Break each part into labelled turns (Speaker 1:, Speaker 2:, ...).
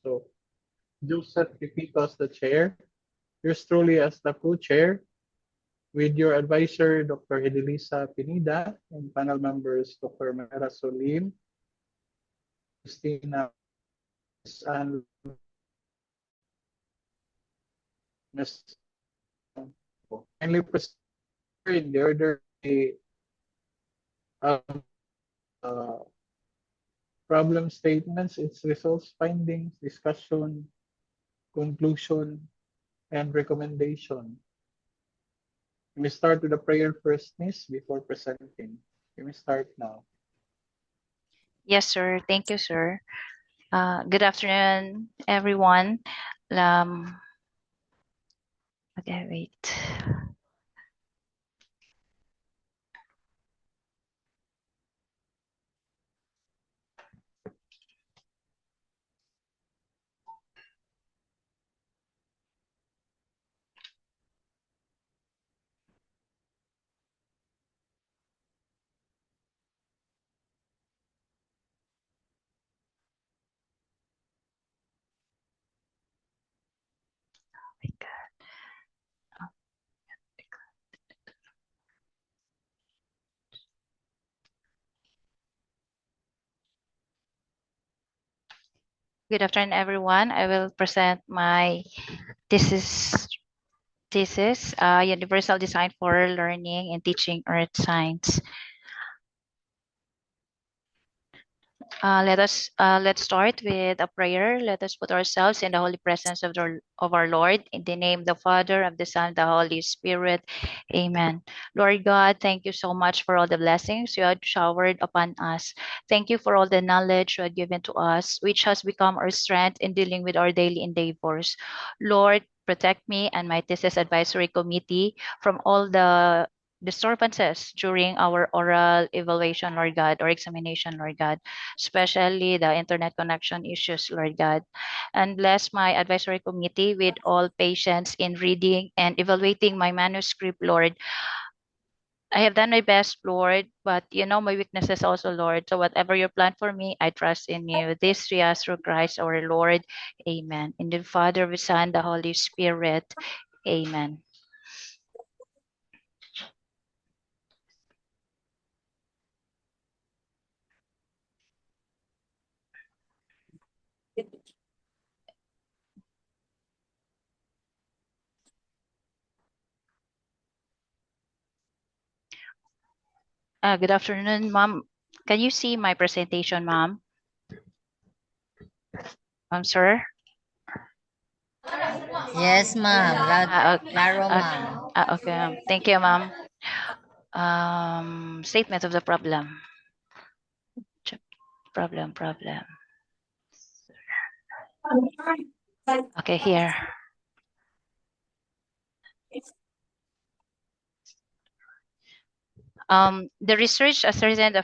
Speaker 1: So, Joseph Pipitos, the chair. Yours truly as the co-chair, with your advisor, Dr. Edelisa Pinida, and panel members, Dr. Mera Solim, Christina, and Ms. Kindly proceed in the order of uh, problem statements, its results, findings, discussion, conclusion, and recommendation. You may start with a prayer first, Miss, before presenting. You may start now.
Speaker 2: Yes, sir. Thank you, sir. Good afternoon, everyone. Okay, wait. Good afternoon, everyone. I will present my thesis, Universal Design for Learning and Teaching Earth Science. Let's start with a prayer. Let us put ourselves in the holy presence of our Lord, in the name of the Father, of the Son, the Holy Spirit. Amen. Lord God, thank you so much for all the blessings you have showered upon us. Thank you for all the knowledge you have given to us, which has become our strength in dealing with our daily endeavors. Lord, protect me and my thesis advisory committee from all the disturbances during our oral evaluation, Lord God, or examination, Lord God, especially the internet connection issues, Lord God. And bless my advisory committee with all patience in reading and evaluating my manuscript, Lord. I have done my best, Lord, but you know my weaknesses also, Lord. So whatever your plan for me, I trust in you. This we ask through Christ our Lord. Amen. In the Father, the Son, the Holy Spirit. Amen. Good afternoon, Ma'am. Can you see my presentation, Ma'am? Sir?
Speaker 3: Yes, ma'am. Claro,
Speaker 2: okay.
Speaker 3: ma'am.
Speaker 2: Okay. Thank you, Ma'am. Statement of the problem. Problem. Okay, here. The research asserted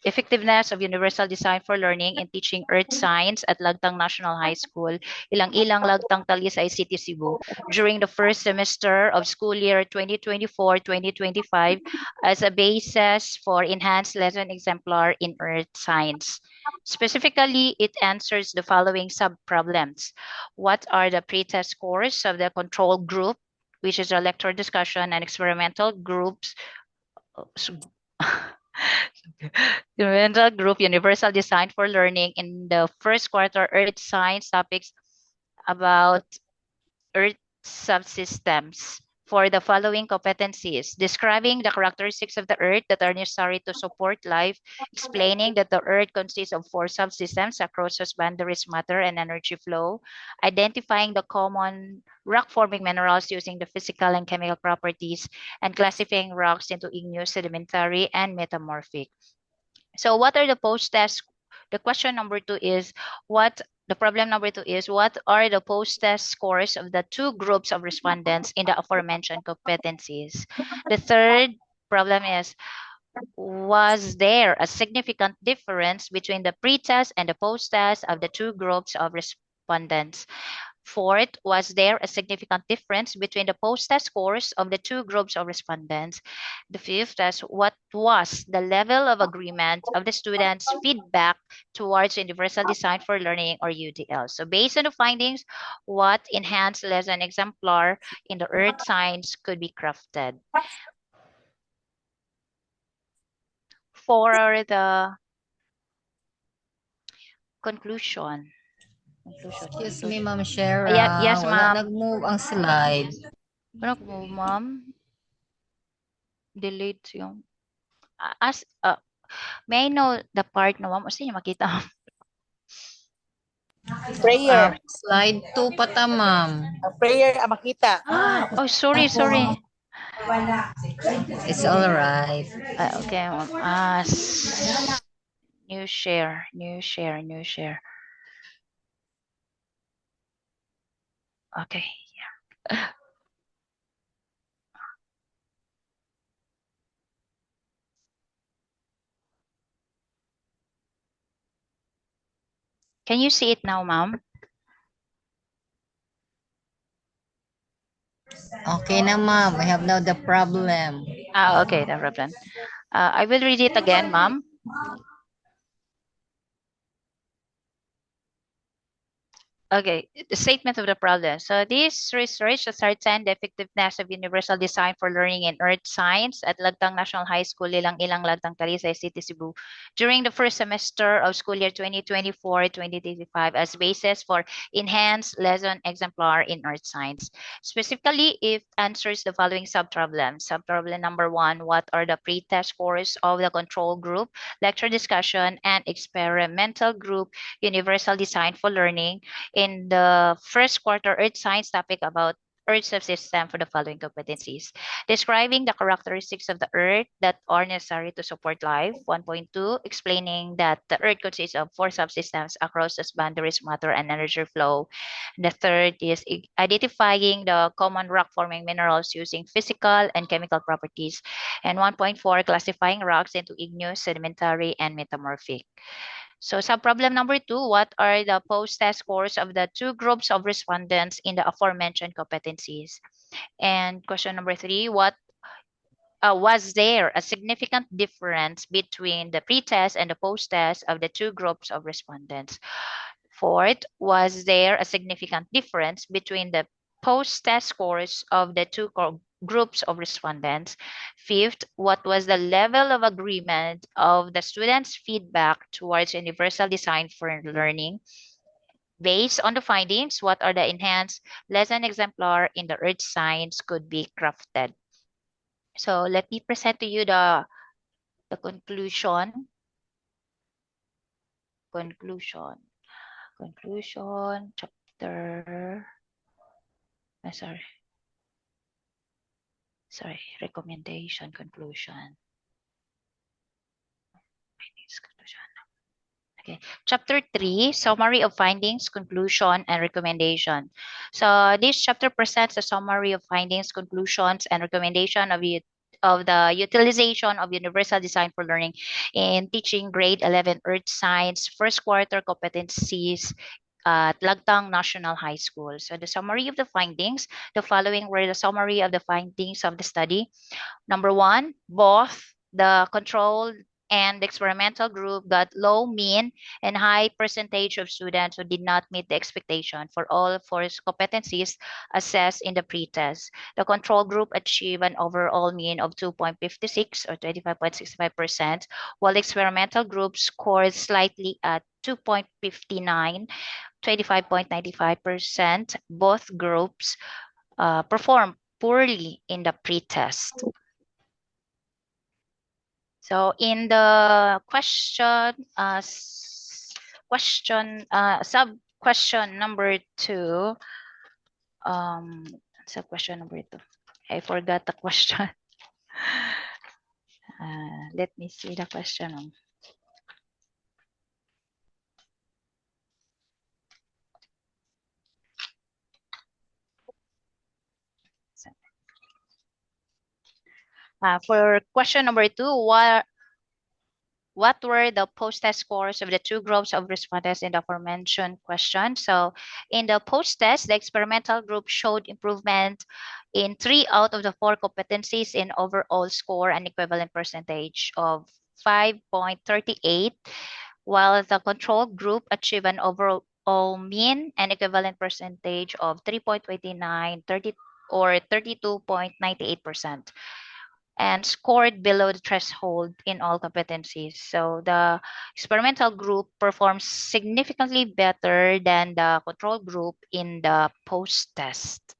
Speaker 2: effectiveness of universal design for learning and teaching earth science at Lagtang National High School, Ilang-Ilang, Lagtang, Talisay City, Cebu, during the first semester of school year 2024-2025 as a basis for enhanced lesson exemplar in earth science. Specifically, it answers the following sub-problems. What are the pretest scores of the control group, which is a lecture discussion and experimental groups, experimental group universal design for learning in the first quarter earth science topics about earth subsystems for the following competencies: describing the characteristics of the earth that are necessary to support life, explaining that the earth consists of 4 subsystems across whose boundaries matter and energy flow, identifying the common rock forming minerals using the physical and chemical properties, and classifying rocks into igneous, sedimentary, and metamorphic. So what are the post-test? The question number 2 is the problem number 2 is what are the post-test scores of the 2 groups of respondents in the aforementioned competencies? The third problem is, was there a significant difference between the pre-test and the post-test of the 2 groups of respondents? Fourth, was there a significant difference between the post-test scores of the two groups of respondents? The fifth is, what was the level of agreement of the students' feedback towards Universal Design for Learning, or UDL? So based on the findings, what enhanced lesson exemplar in the earth science could be crafted? For the conclusion.
Speaker 3: Excuse me, Ma'am Shara.
Speaker 2: Yes,
Speaker 3: Wala
Speaker 2: ma'am.
Speaker 3: nag-move ang slide.
Speaker 2: Ano mo, ma'am? Delete yung... may I know the part na, ma'am? O sige, makita.
Speaker 4: Prayer.
Speaker 3: Slide 2 pa ta, ma'am.
Speaker 4: Prayer, makita.
Speaker 2: Oh, sorry.
Speaker 3: It's all right.
Speaker 2: Okay, ma'am. New share. Okay. Can you see it now, ma'am?
Speaker 3: Okay na, ma'am. We have now the problem.
Speaker 2: Okay, no problem. I will read it again, ma'am. Okay, the statement of the problem. So this research ascertained the effectiveness of universal design for learning in earth science at Lagtang National High School, Ilang-Ilang, Lagtang, Talisay City, Cebu during the first semester of school year 2024-2025 as basis for enhanced lesson exemplar in earth science. Specifically, it answers the following sub-problems. Sub-problem number 1, what are the pre-test scores of the control group, lecture discussion, and experimental group universal design for learning in the first quarter earth science topic about earth subsystem for the following competencies. Describing the characteristics of the earth that are necessary to support life. 1.2, explaining that the earth consists of 4 subsystems across its boundaries, matter, and energy flow. The third is identifying the common rock forming minerals using physical and chemical properties. And 1.4, classifying rocks into igneous, sedimentary, and metamorphic. So sub-problem number 2, what are the post-test scores of the two groups of respondents in the aforementioned competencies? And question number 3, what was there a significant difference between the pre-test and the post-test of the two groups of respondents? Fourth, was there a significant difference between the post-test scores of the two groups of respondents? Fifth, what was the level of agreement of the students' feedback towards universal design for learning? Based on the findings, what are the enhanced lesson exemplar in the earth science could be crafted? So let me present to you the conclusion. Conclusion, chapter, recommendation, conclusion. Okay, chapter 3, summary of findings, conclusion, and recommendation. So this chapter presents a summary of findings, conclusions, and recommendation of the utilization of universal design for learning in teaching grade 11 earth science first quarter competencies at Lagtang National High School. So the summary of the findings, the following were the summary of the findings of the study. Number 1, both the control and the experimental group got low, mean, and high percentage of students who did not meet the expectation for all 4 competencies assessed in the pretest. The control group achieved an overall mean of 2.56 or 25.65%, while the experimental group scored slightly at 2.59, 25.95%. Both groups performed poorly in the pretest. So in the sub-question number 2, sub-question number 2, I forgot the question. Let me see the question. For question number 2, what were the post-test scores of the two groups of respondents in the aforementioned question? So in the post-test, the experimental group showed improvement in 3 out of the 4 competencies in overall score and equivalent percentage of 5.38, while the control group achieved an overall mean and equivalent percentage of 3.29, 30, or 32.98%, and scored below the threshold in all competencies. So the experimental group performs significantly better than the control group in the post-test.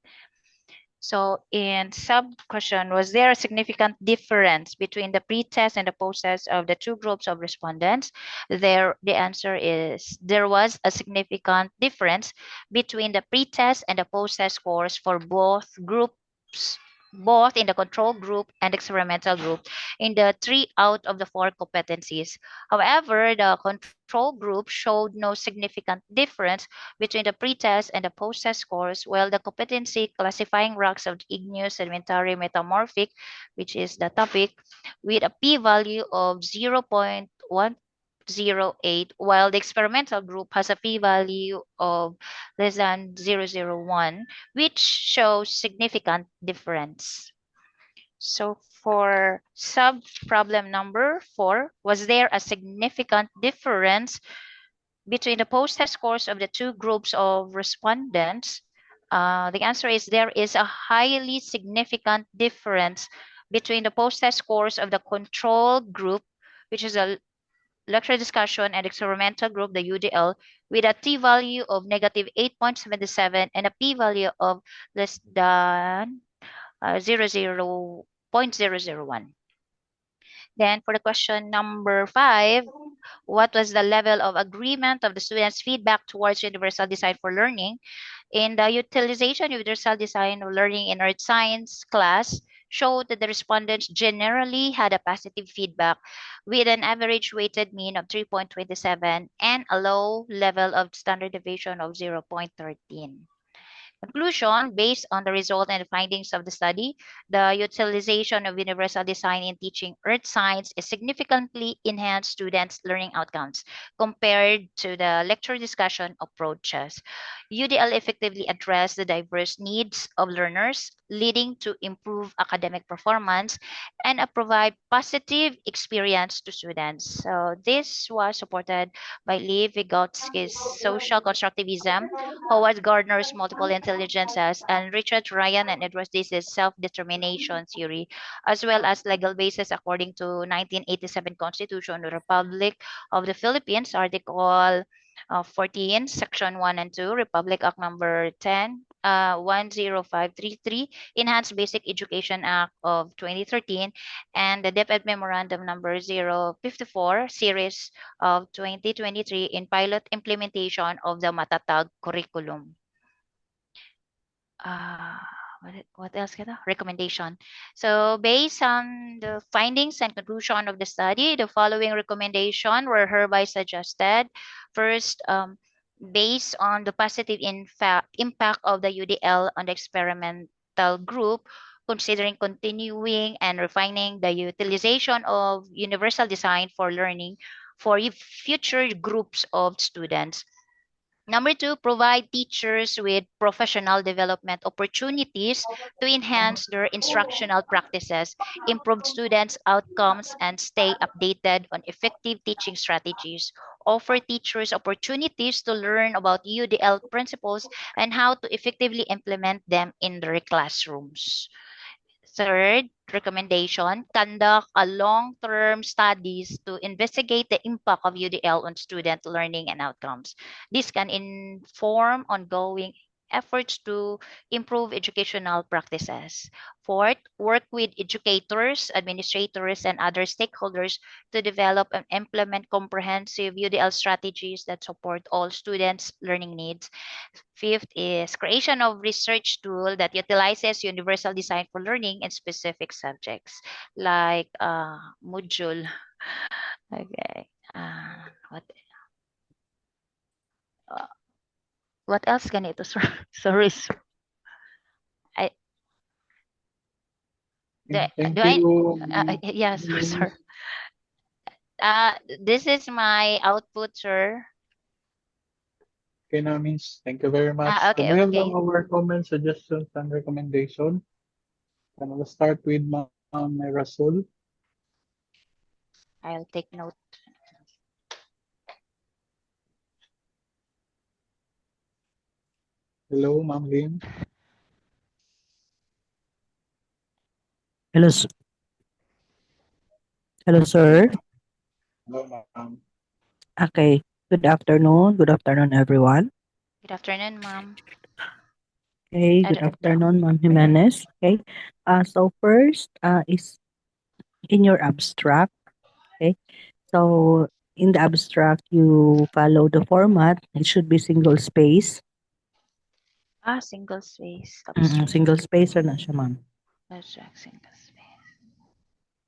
Speaker 2: So in sub-question, was there a significant difference between the pre-test and the post-test of the two groups of respondents? The answer is there was a significant difference between the pre-test and the post-test scores for both groups, both in the control group and experimental group, in the 3 out of the 4 competencies. However, the control group showed no significant difference between the pre-test and the post-test scores, while the competency classifying rocks of igneous, sedimentary, metamorphic, which is the topic, with a p-value of 0.108, while the experimental group has a p-value of less than 0.001, which shows significant difference. So for sub-problem number 4, was there a significant difference between the post-test scores of the two groups of respondents? The answer is there is a highly significant difference between the post-test scores of the control group, which is a lecture discussion, and experimental group, the UDL, with a t-value of negative 8.77 and a p-value of less than 0.001. Then for the question number 5, what was the level of agreement of the students' feedback towards universal design for learning? In the utilization of universal design of learning in earth science class, showed that the respondents generally had a positive feedback with an average weighted mean of 3.27 and a low level of standard deviation of 0.13. Conclusion, based on the result and the findings of the study, the utilization of universal design in teaching earth science is significantly enhanced students' learning outcomes compared to the lecture discussion approaches. UDL effectively addressed the diverse needs of learners, leading to improved academic performance and provide positive experience to students. So this was supported by Lev Vygotsky's social constructivism, Howard Gardner's multiple intelligences, and Richard Ryan and Edward Davis's self-determination theory, as well as legal basis according to 1987 Constitution of the Republic of the Philippines, Article 14, Section 1 and 2, Republic Act number 10, 10533, Enhanced Basic Education Act of 2013, and the DepEd Memorandum number 054, Series of 2023 in pilot implementation of the Matatag curriculum. What else? Recommendation. So based on the findings and conclusion of the study, the following recommendation were hereby suggested. First, based on the positive impact of the UDL on the experimental group, considering continuing and refining the utilization of universal design for learning for future groups of students. Number 2, provide teachers with professional development opportunities to enhance their instructional practices, improve students' outcomes, and stay updated on effective teaching strategies. Offer teachers opportunities to learn about UDL principles and how to effectively implement them in their classrooms. Third recommendation, conduct a long-term studies to investigate the impact of UDL on student learning and outcomes. This can inform ongoing efforts to improve educational practices. Fourth, work with educators, administrators, and other stakeholders to develop and implement comprehensive UDL strategies that support all students' learning needs. Fifth is creation of research tool that utilizes universal design for learning in specific subjects, like module. Okay. What else ganito, sir? Sorry, sir.
Speaker 1: Thank
Speaker 2: Do I?
Speaker 1: you.
Speaker 2: Yes, sir. This is my output, sir.
Speaker 1: Okay, now means thank you very much. Can
Speaker 2: Okay,
Speaker 1: we have
Speaker 2: okay.
Speaker 1: now our comments, suggestions, and recommendation? And we'll start with Ma'am Rasul.
Speaker 2: I'll take note.
Speaker 1: Hello, Ma'am Lim.
Speaker 5: Hello, hello, sir.
Speaker 1: Hello, Ma'am.
Speaker 5: Okay. Good afternoon. Good afternoon, everyone.
Speaker 2: Good afternoon, ma'am.
Speaker 5: Okay. Good afternoon, Ma'am Jimenez. Okay. So first, is in your abstract. Okay. So in the abstract, you follow the format. It should be single space.
Speaker 2: Single space.
Speaker 5: Single space na siya, ma'am.
Speaker 2: Abstract single space.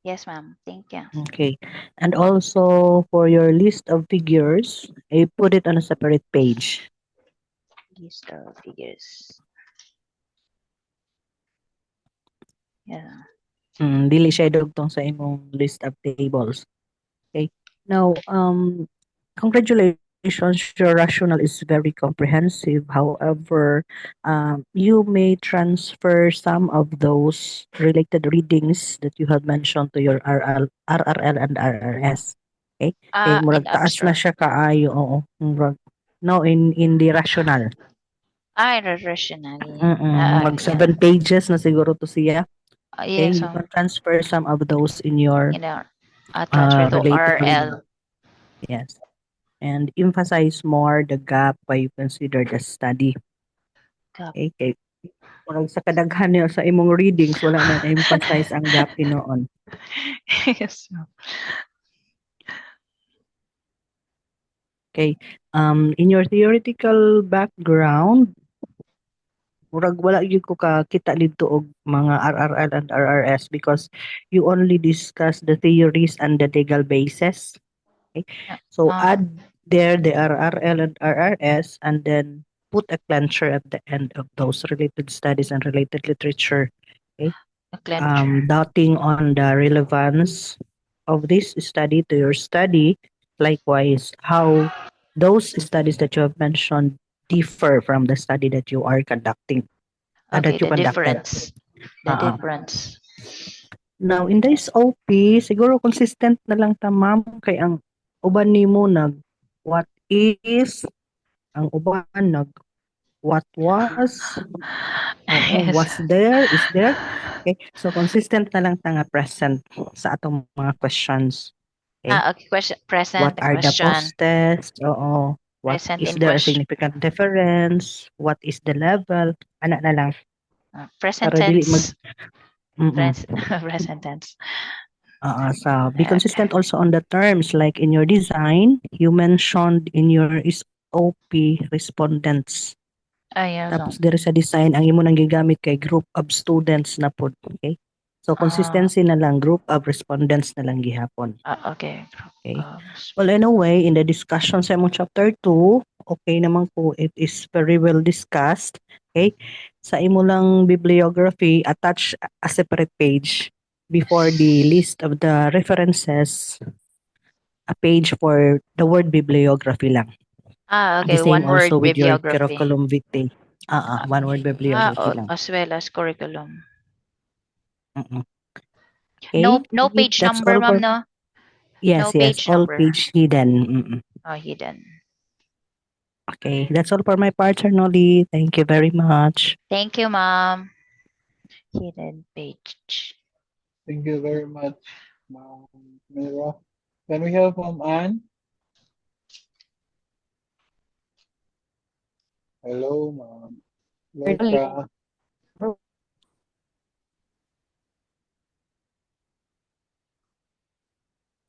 Speaker 2: Yes, ma'am. Thank you.
Speaker 5: Okay. And also for your list of figures, I put it on a separate page.
Speaker 2: List of figures. Yeah.
Speaker 5: Dili siya dugtong sa imong list of tables. Okay. Now, congratulations, your rationale is very comprehensive. However, you may transfer some of those related readings that you have mentioned to your RRL and RRS. Okay? Kay
Speaker 2: In
Speaker 5: murag taas na
Speaker 2: abstract.
Speaker 5: siya kaayo, oo. Murag, no, in the rational.
Speaker 2: Rationally.
Speaker 5: Mag 7 pages na siguro to siya. Okay?
Speaker 2: Yes,
Speaker 5: You
Speaker 2: ma'am.
Speaker 5: can transfer some of those in your
Speaker 2: Transfer to
Speaker 5: related reading.
Speaker 2: RL.
Speaker 5: Yes. And emphasize more the gap why you consider the study.
Speaker 2: Gap.
Speaker 5: Okay, kay murag sa kadaghan niyo sa imong readings wala na emphasize ang gap hinoon.
Speaker 2: Yes, ma'am.
Speaker 5: Okay. In your theoretical background, murag wala gyud ko ka kita dito og mga RRL and RRS because you only discuss the theories and the legal basis. Okay? So add there the RRL and RRS and then put a clencher at the end of those related studies and related literature. Okay?
Speaker 2: A clencher.
Speaker 5: Doubting on the relevance of this study to your study. Likewise, how those studies that you have mentioned differ from the study that you are conducting.
Speaker 2: Okay,
Speaker 5: That you
Speaker 2: the
Speaker 5: conducted.
Speaker 2: difference. The difference.
Speaker 5: Now, in the SOP, siguro consistent na lang ta, ma'am, kay ang uban nimo nag what is, ang uban nag what was,
Speaker 2: Yes.
Speaker 5: was there, is there. Okay, so consistent na lang ta nga present sa atong mga questions. Okay,
Speaker 2: Okay. Question. Present.
Speaker 5: what are the
Speaker 2: Question.
Speaker 5: post-tests, what
Speaker 2: Present
Speaker 5: is
Speaker 2: in
Speaker 5: there a
Speaker 2: question.
Speaker 5: significant difference, what is the level, ana na lang.
Speaker 2: Present
Speaker 5: Para dili
Speaker 2: tense.
Speaker 5: Mm-mm.
Speaker 2: Present tense.
Speaker 5: So be consistent also on the terms, like in your design, you mentioned in your SOP respondents. Tapos there sa design, ang imo nang gigamit kay group of students na pod. Okay? So consistency na lang, group of respondents na lang gihapon.
Speaker 2: Okay.
Speaker 5: Okay. Well, anyway, in the discussion sa imong chapter 2, okay naman po, it is very well discussed. Okay? Sa imo lang bibliography, attach a separate page before the list of the references, a page for the word bibliography lang.
Speaker 2: Okay.
Speaker 5: The same
Speaker 2: One word
Speaker 5: also with your
Speaker 2: bibliography.
Speaker 5: curriculum vitae. One word bibliography lang.
Speaker 2: As well as curriculum.
Speaker 5: Okay?
Speaker 2: No page
Speaker 5: That's
Speaker 2: number,
Speaker 5: all
Speaker 2: ma'am,
Speaker 5: for-
Speaker 2: no?
Speaker 5: Yes,
Speaker 2: No
Speaker 5: yes.
Speaker 2: page
Speaker 5: All
Speaker 2: number.
Speaker 5: page hidden.
Speaker 2: Hidden.
Speaker 5: Okay, that's all for my part, Sir Noli. Thank you very much.
Speaker 2: Thank you, ma'am. Hidden page.
Speaker 1: Thank you very much, Ma'am Mira. Can we have Ma'am Anne? Hello, Ma'am. Welcome.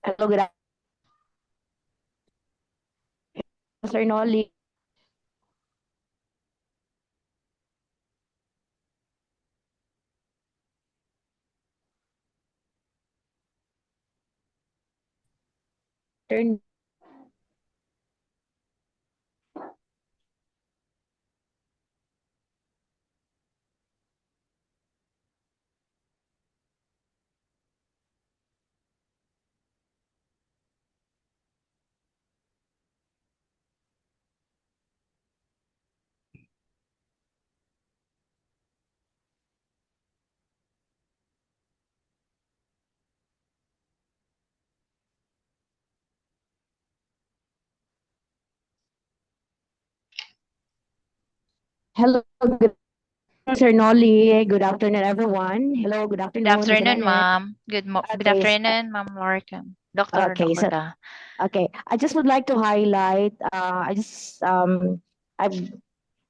Speaker 6: Hello, good afternoon, Sir Noli. Turn Hello, good Sir Nolly. Good afternoon, everyone. Hello, good
Speaker 2: Good
Speaker 6: afternoon, Miss
Speaker 2: afternoon,
Speaker 6: Annette.
Speaker 2: ma'am. Good
Speaker 6: Okay,
Speaker 2: afternoon, Ma'am Lorca. Doctor
Speaker 6: okay, so
Speaker 2: Ka.
Speaker 6: okay, I just would like to highlight. I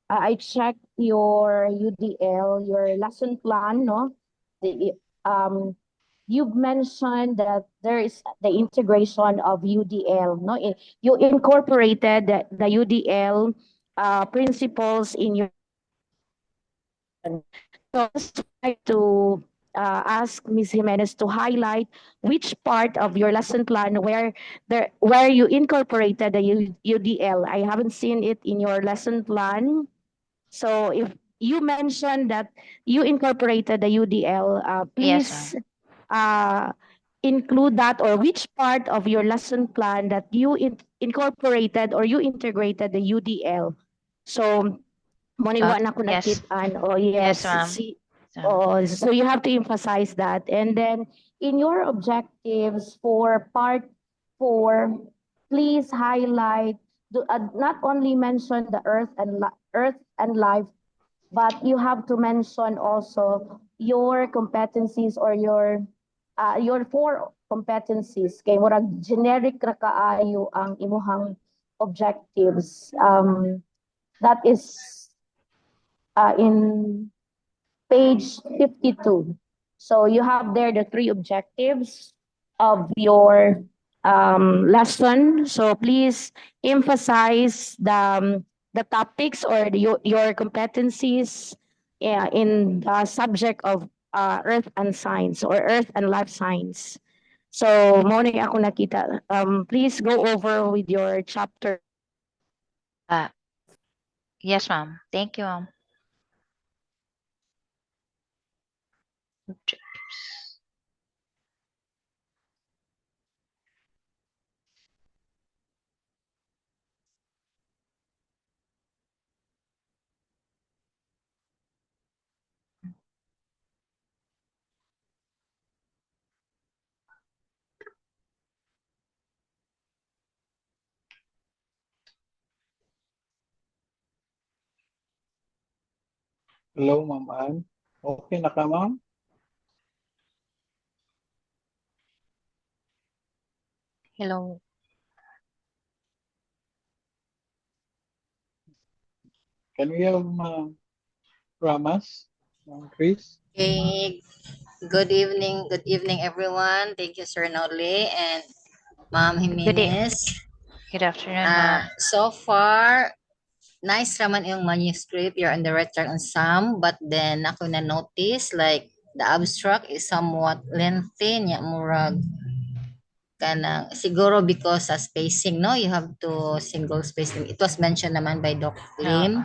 Speaker 6: I checked your UDL, your lesson plan. No, the you've mentioned that there is the integration of UDL. No, you incorporated the UDL principles in your. So I just like to ask Ms. Jimenez to highlight which part of your lesson plan where you incorporated the UDL. I haven't seen it in your lesson plan. So if you mentioned that you incorporated the UDL,
Speaker 2: Yes, ma'am.
Speaker 6: please uh, include that, or which part of your lesson plan that you incorporated or you integrated the UDL. So moniwa na ko
Speaker 2: Yes.
Speaker 6: nakitaan. Oh
Speaker 2: Yes,
Speaker 6: yes.
Speaker 2: ma'am.
Speaker 6: See,
Speaker 2: So,
Speaker 6: so you have to emphasize that. And then in your objectives for part 4, please highlight not only mention the earth and life, but you have to mention also your competencies or your 4 competencies kay murag generic ra kaayo ang imuhang objectives. That is in page 52. So you have there the 3 objectives of your lesson. So please emphasize the topics or your competencies in the subject of earth and science or earth and life science. So mo na ako nakita. Please go over with your chapter.
Speaker 2: yes, ma'am. Thank you, ma'am. Objectives.
Speaker 1: Hello, Ma'am Ann. Okay na ka, ma'am?
Speaker 2: Hello.
Speaker 1: Can we have Ramas, Chris?
Speaker 3: Okay. Good evening, everyone. Thank you, Sir Nolly and Ma'am Jimenez.
Speaker 2: Good afternoon, ma'am.
Speaker 3: So far, nice raman yung manuscript. You're on the right track on some, but then ako na notice like the abstract is somewhat lengthy niya murag kanang siguro because sa spacing, no, you have to single spacing. It was mentioned naman by Doc Lim.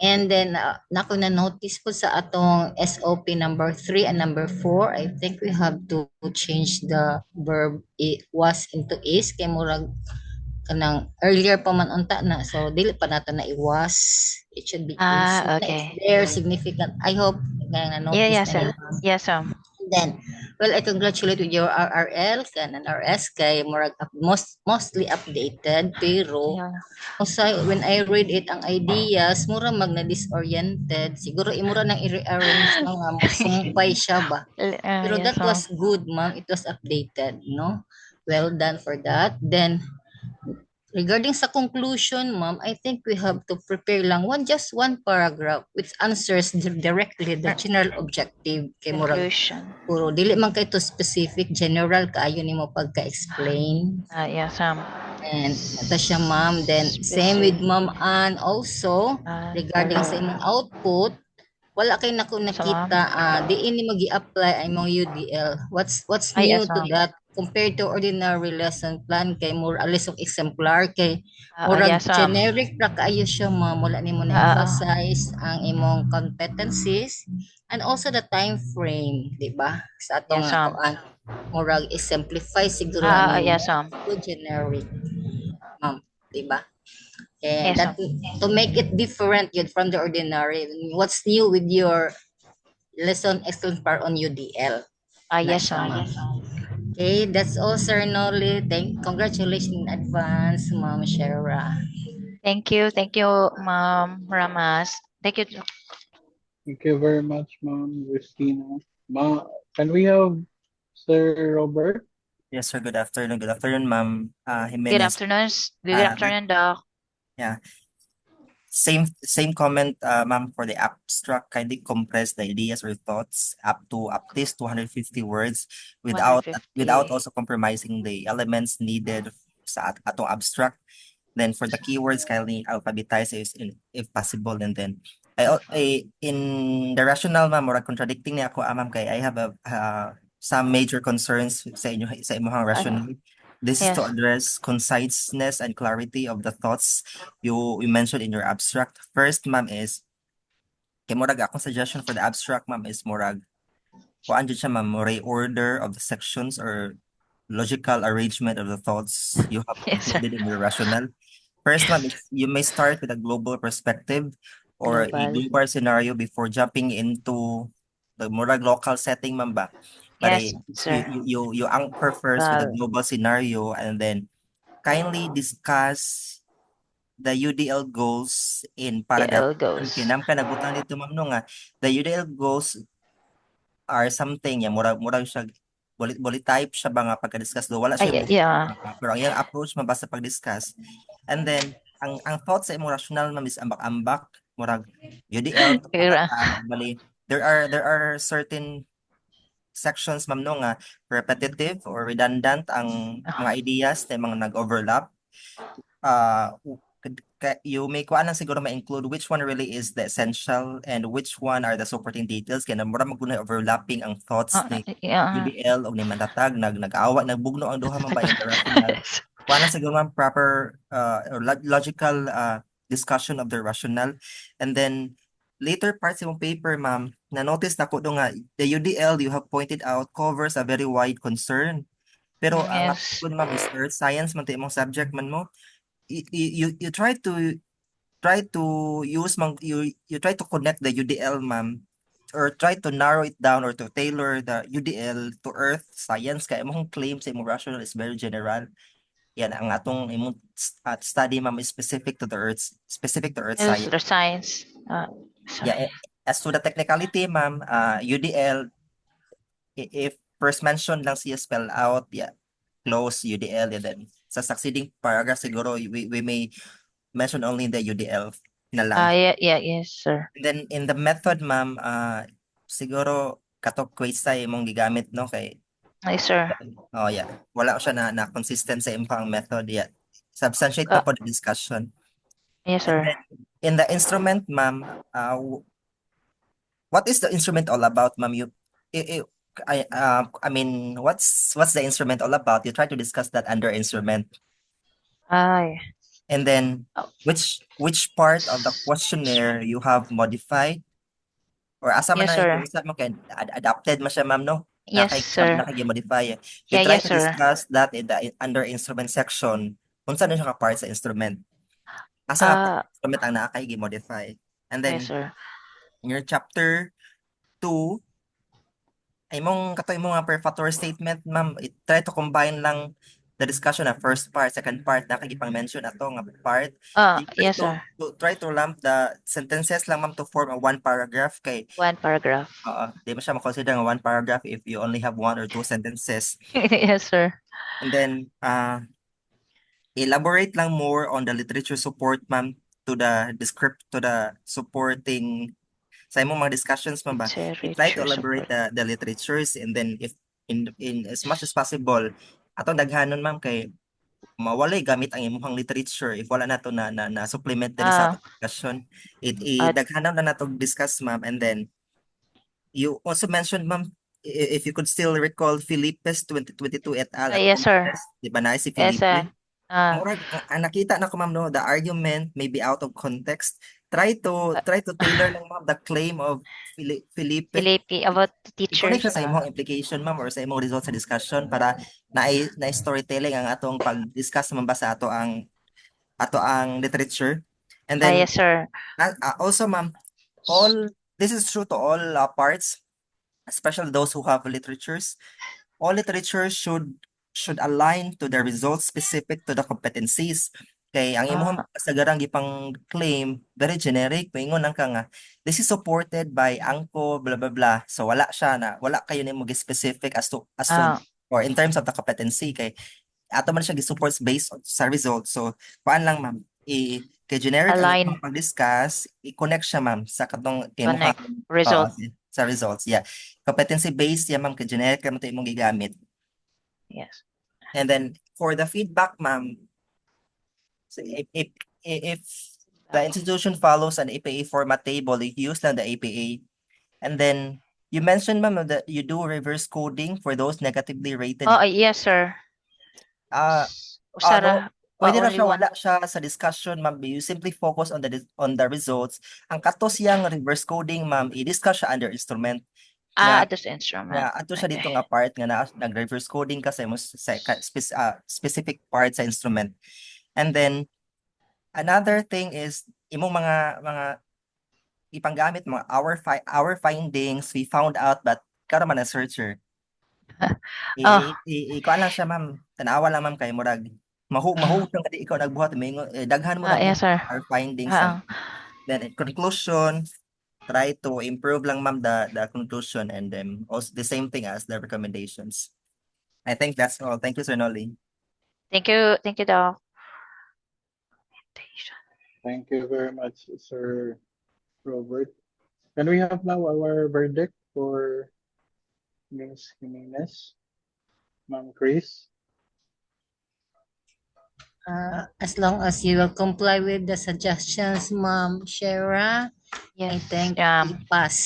Speaker 3: And then nako na notice po sa atong SOP number 3 and number 4, I think we have to change the verb was into is kay murag kanang earlier pa man unta na, so dili pa nato na iwas, it should be is.
Speaker 2: Okay.
Speaker 3: It's there significant. I hope na notice
Speaker 2: Yes,
Speaker 3: na
Speaker 2: ma'am. Yes, ma'am.
Speaker 3: then, well, I congratulate with your RRL and RS kay murag mostly updated pero
Speaker 2: Yeah.
Speaker 3: when I read it ang ideas mura magna disoriented siguro imura nang i-rearrange nga sumpay siya ba pero
Speaker 2: Yes,
Speaker 3: that
Speaker 2: ma'am.
Speaker 3: was good ma'am, it was updated, no, well done for that. Then regarding sa conclusion, ma'am, I think we have to prepare lang just one paragraph which answers directly the general objective kay murag
Speaker 2: Conclusion.
Speaker 3: puro dili man kay to specific, general kaayo nimo pagka-explain.
Speaker 2: Yes, ma'am.
Speaker 3: And ito siya, ma'am. Then same with Ma'am Ann also regarding sa imong output, wala kay nako nakita diin ni magi-apply ay mong UDL. What's new
Speaker 2: Yes,
Speaker 3: to
Speaker 2: ma'am.
Speaker 3: that compared to ordinary lesson plan kay more alis og exemplar kay murag
Speaker 2: Yes, ma'am.
Speaker 3: generic ra kaayo siya, ma'am. Wala nimo na emphasize ang imong competencies and also the time frame, di ba? Sa atong
Speaker 2: Yes, ma'am.
Speaker 3: murag exemplify siguro ang
Speaker 2: Yes, ma'am.
Speaker 3: too generic, ma'am, di ba?
Speaker 2: Yes,
Speaker 3: That to make it different yun from the ordinary. What's new with your lesson excellent part on UDL?
Speaker 2: Yes,
Speaker 3: siya,
Speaker 2: ma'am.
Speaker 3: Okay, that's all, Sir Nolly. Congratulations in advance, Ma'am Shara.
Speaker 2: Thank you, Ma'am Ramas. Thank you.
Speaker 1: Thank you very much, Ma'am Christina. Can we have Sir Robert?
Speaker 7: Yes, sir. Good afternoon. Good afternoon, Ma'am
Speaker 2: Good
Speaker 7: Jimenez.
Speaker 2: afternoon. Good
Speaker 7: Uh,
Speaker 2: afternoon, Doc.
Speaker 7: yeah, same comment, ma'am, for the abstract. Kindly compress the ideas or thoughts up to at least 250 words without
Speaker 2: 150.
Speaker 7: also compromising the elements needed sa atong abstract. Then for the keywords, kindly alphabetize if possible. And then in the rationale, ma'am, or contradicting niya ako, ma'am, kay I have some major concerns sa inyong rationale. This is to
Speaker 2: Yes.
Speaker 7: address conciseness and clarity of the thoughts you mentioned in your abstract. First, ma'am, is kay murag akong suggestion for the abstract, ma'am, is murag kuan jud siya, ma'am, reorder of the sections or logical arrangement of the thoughts you have
Speaker 2: Yes, sir.
Speaker 7: included in your rationale. First, ma'am, you may start with a global perspective or a
Speaker 2: Global.
Speaker 7: global scenario before jumping into the murag local setting, ma'am ba? But
Speaker 2: Yes, sir.
Speaker 7: you anchor first with a
Speaker 2: Well,
Speaker 7: global scenario and then kindly discuss the UDL goals in paragraph
Speaker 2: DL
Speaker 7: 1.
Speaker 2: goes.
Speaker 7: Kinam ka nabutang dito, ma'am, no nga. The UDL goals are something, murag siya, bulit type siya ba nga pagka-discuss do. Wala siya
Speaker 2: Ay, yeah.
Speaker 7: pero ang iyang approach mabasa pag-discuss. And then, ang thoughts sa imong rational, ma'am, is ambak-ambak, murag UDL,
Speaker 2: Kira.
Speaker 7: bali, there are certain sections, ma'am, no nga repetitive or redundant ang mga ideas na mga nag-overlap. You may kuan lang siguro ma-include which one really is the essential and which one are the supporting details kaya mura maguna overlapping ang thoughts ni
Speaker 2: Yeah.
Speaker 7: UDL o ni Mandatag nag-awa nagbugno ang duha man ba international. Kuan lang siguro man proper or logical discussion of the rationale. And then later parts ng paper, ma'am, na notice na ko do nga the UDL you have pointed out covers a very wide concern. Pero ang
Speaker 2: Yes.
Speaker 7: good, ma'am, is earth science man to imong subject man mo. You try to use you try to connect the UDL, ma'am, or try to narrow it down or to tailor the UDL to earth science kay imong claim sa imong rational is very general. Yan ang atong imong study, ma'am, is specific to earth
Speaker 2: Yes,
Speaker 7: science.
Speaker 2: the science.
Speaker 7: Yeah, as to the technicality, ma'am, UDL, if first mentioned lang siya spell out, yeah, close UDL, and then sa succeeding paragraph siguro we may mention only the UDL na lang.
Speaker 2: Yes, sir.
Speaker 7: And then in the method, ma'am, siguro katok quiz sa imong gigamit, no, kay
Speaker 2: Yes, sir.
Speaker 7: oh yeah, wala siya na consistent sa imong method yet. Substantiate pa po the discussion.
Speaker 2: Yes,
Speaker 7: And
Speaker 2: sir.
Speaker 7: then in the instrument, ma'am, what is the instrument all about, ma'am? I mean, what's the instrument all about? You try to discuss that under instrument.
Speaker 2: Ay.
Speaker 7: And then which part of the questionnaire you have modified? Or asa man
Speaker 2: Yes,
Speaker 7: na
Speaker 2: sir.
Speaker 7: yung mo kay adapted man siya, ma'am, no?
Speaker 2: Yes, sir.
Speaker 7: Nakagi-modify. You
Speaker 2: Yeah,
Speaker 7: try
Speaker 2: yes,
Speaker 7: to
Speaker 2: sir.
Speaker 7: discuss that in the under instrument section. Unsa na siya ka part sa instrument? Asa nga part sa instrument ang nakakagi-modify? And then
Speaker 2: Yes, sir.
Speaker 7: in your chapter 2, ay mong katoy mo nga prefatory statement, ma'am, try to combine lang the discussion na first part, second part, nakikipang-mention ato nga part.
Speaker 2: Yes, sir.
Speaker 7: Try to lump the sentences lang, ma'am, to form a one paragraph kay
Speaker 2: One paragraph.
Speaker 7: di mo siya makonsider nga one paragraph if you only have one or two sentences.
Speaker 2: Yes, sir.
Speaker 7: And then elaborate lang more on the literature support, ma'am, to the supporting sa imong mga discussions, ma'am ba? Try to elaborate the literatures, and then if in as much as possible atong daghanon, ma'am, kay mawalay gamit ang imong literature if wala nato na supplement diri sa atong discussion. Daghanon na nato discuss, ma'am. And then you also mentioned, ma'am, if you could still recall Philippes 2022 et al.
Speaker 2: Yes, sir.
Speaker 7: Di ba na si
Speaker 2: Yes,
Speaker 7: Felipe?
Speaker 2: sir.
Speaker 7: Murag nakita na ko, ma'am, no, the argument may be out of context. Try to tailor lang, ma'am, the claim of Felipe
Speaker 2: about the teachers.
Speaker 7: I-connect siya sa imong implication, ma'am, or sa imong result sa discussion para na storytelling ang atong pag-discuss, ma'am, ba sa ato ang literature. And then
Speaker 2: yes, sir.
Speaker 7: Also, ma'am, this is true to all parts, especially those who have literatures. All literature should align to the results specific to the competencies. Kay ang imong
Speaker 2: Ah,
Speaker 7: kasagarang gipang claim very generic, moingon lang ka nga this is supported by ANCO blah blah blah. So wala kayo nimo specific as to
Speaker 2: ah,
Speaker 7: or in terms of the competency kay ato man siya gi-supports based sa results. So kuan lang ma'am, kay generic ang
Speaker 2: align,
Speaker 7: imong pag-discuss, i-connect siya ma'am sa katong imong
Speaker 2: connect, result.
Speaker 7: sa results. Yeah. Competency based ya ma'am kay generic ra man to imong gigamit.
Speaker 2: Yes.
Speaker 7: And then for the feedback ma'am, so if the institution follows an APA format table, you use lang the APA. And then you mentioned ma'am that you do reverse coding for those negatively rated.
Speaker 2: Oh, yes, sir.
Speaker 7: Ah, no,
Speaker 2: Sarah,
Speaker 7: pwede na
Speaker 2: only
Speaker 7: siya
Speaker 2: one.
Speaker 7: wala siya sa discussion ma'am. You simply focus on the results. Ang katos yang reverse coding ma'am, i-discuss siya under instrument. Nga,
Speaker 2: This instrument.
Speaker 7: nga ato siya dito nga part nga nag-reverse coding ka sa specific part sa instrument. And then another thing is imong mga ipanggamit mga our findings we found out but karon man a searcher.
Speaker 2: Oh,
Speaker 7: Kuan lang siya ma'am. Tanawa lang ma'am kay murag mahug lang kadi ikaw nagbuhat mingo daghan mo na
Speaker 2: yes, sir.
Speaker 7: our findings
Speaker 2: Ah,
Speaker 7: then in conclusion try to improve lang ma'am the conclusion and then also the same thing as the recommendations. I think that's all. Thank you, Sir Nolly.
Speaker 2: thank you, Doc.
Speaker 1: Thank you very much, Sir Robert. Can we have now our verdict for Ms. Jimenez? Ma'am Chris?
Speaker 3: As long as you will comply with the suggestions, Ma'am Shara, I
Speaker 2: Yes.
Speaker 3: think you pass.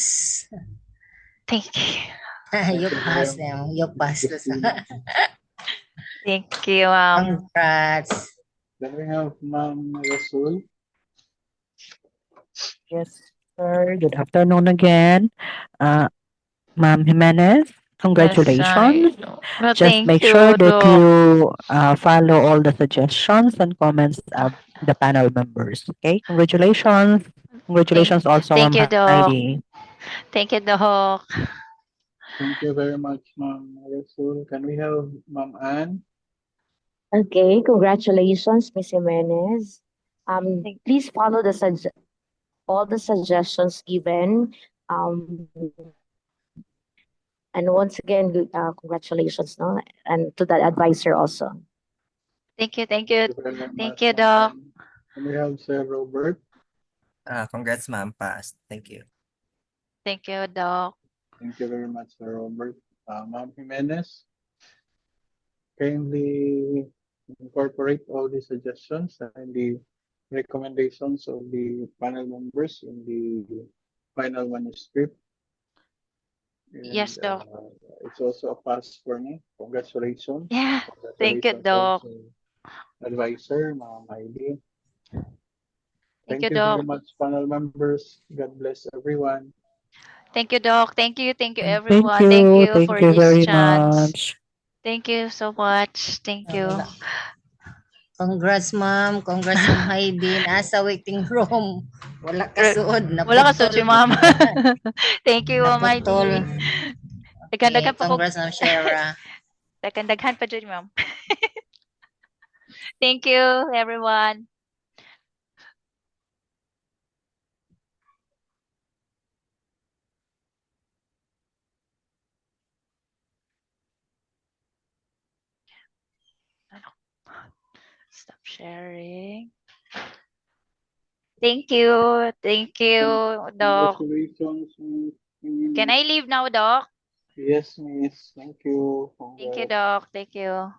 Speaker 2: Thank you.
Speaker 3: You pass them. You pass.
Speaker 2: Thank you,
Speaker 3: Congrats.
Speaker 1: Then we have Ma'am Rasul.
Speaker 5: Yes, sir. Good afternoon again. Ma'am Jimenez, congratulations.
Speaker 2: Well,
Speaker 5: Just
Speaker 2: thank
Speaker 5: make
Speaker 2: you,
Speaker 5: sure that
Speaker 2: Doc.
Speaker 5: you follow all the suggestions and comments of the panel members. Okay, congratulations. Congratulations also,
Speaker 2: Thank
Speaker 5: Ma'am
Speaker 2: you, Doc.
Speaker 5: Heidi.
Speaker 2: Thank you, Doc.
Speaker 1: Thank you very much, Ma'am Rasul. Can we have Ma'am Anne?
Speaker 6: Okay, congratulations, Ms. Jimenez. Please follow all the suggestions given. And once again, congratulations, no, and to the advisor also.
Speaker 2: Thank you.
Speaker 1: Thank you very much,
Speaker 2: Thank you,
Speaker 1: Ma'am
Speaker 2: Doc.
Speaker 1: Anne. Can we have Sir Robert?
Speaker 7: Congrats ma'am, pass. Thank you.
Speaker 2: Thank you, Doc.
Speaker 1: Thank you very much, Sir Robert. Ma'am Jimenez, kindly incorporate all the suggestions and the recommendations of the panel members in the final manuscript.
Speaker 2: Yes,
Speaker 1: And,
Speaker 2: Doc.
Speaker 1: it's also a pass for me. Congratulations.
Speaker 2: Yeah. Thank you,
Speaker 1: Congratulations
Speaker 2: Doc.
Speaker 1: also, advisor, Ma'am Heidi.
Speaker 2: Thank
Speaker 1: Thank
Speaker 2: you,
Speaker 1: you very
Speaker 2: Doc.
Speaker 1: much, panel members. God bless everyone.
Speaker 2: Thank you, Doc. Thank you,
Speaker 5: Thank
Speaker 2: everyone.
Speaker 5: you.
Speaker 2: Thank you
Speaker 5: Thank
Speaker 2: for
Speaker 5: you
Speaker 2: this
Speaker 5: very
Speaker 2: chance.
Speaker 5: much.
Speaker 2: Thank you so much. Thank you.
Speaker 3: Congrats, Ma'am. Congrats, Ma'am Heidi. Nasa waiting room. Wala ka suod.
Speaker 2: Wala ka suot si Ma'am. Thank you, Ma'am
Speaker 3: Naputol.
Speaker 2: Heidi.
Speaker 3: Okay,
Speaker 2: Daghan pa po.
Speaker 3: congrats, Ma'am Shara.
Speaker 2: Daghan pa dyan, Ma'am. Thank you, everyone. Stop sharing. Thank you. Thank you, Doc.
Speaker 1: Congratulations, Miss Jimenez.
Speaker 2: Can I leave now, Doc?
Speaker 1: Yes, Miss. Thank you.
Speaker 2: Thank you,
Speaker 1: Congrats.
Speaker 2: Doc. Thank you.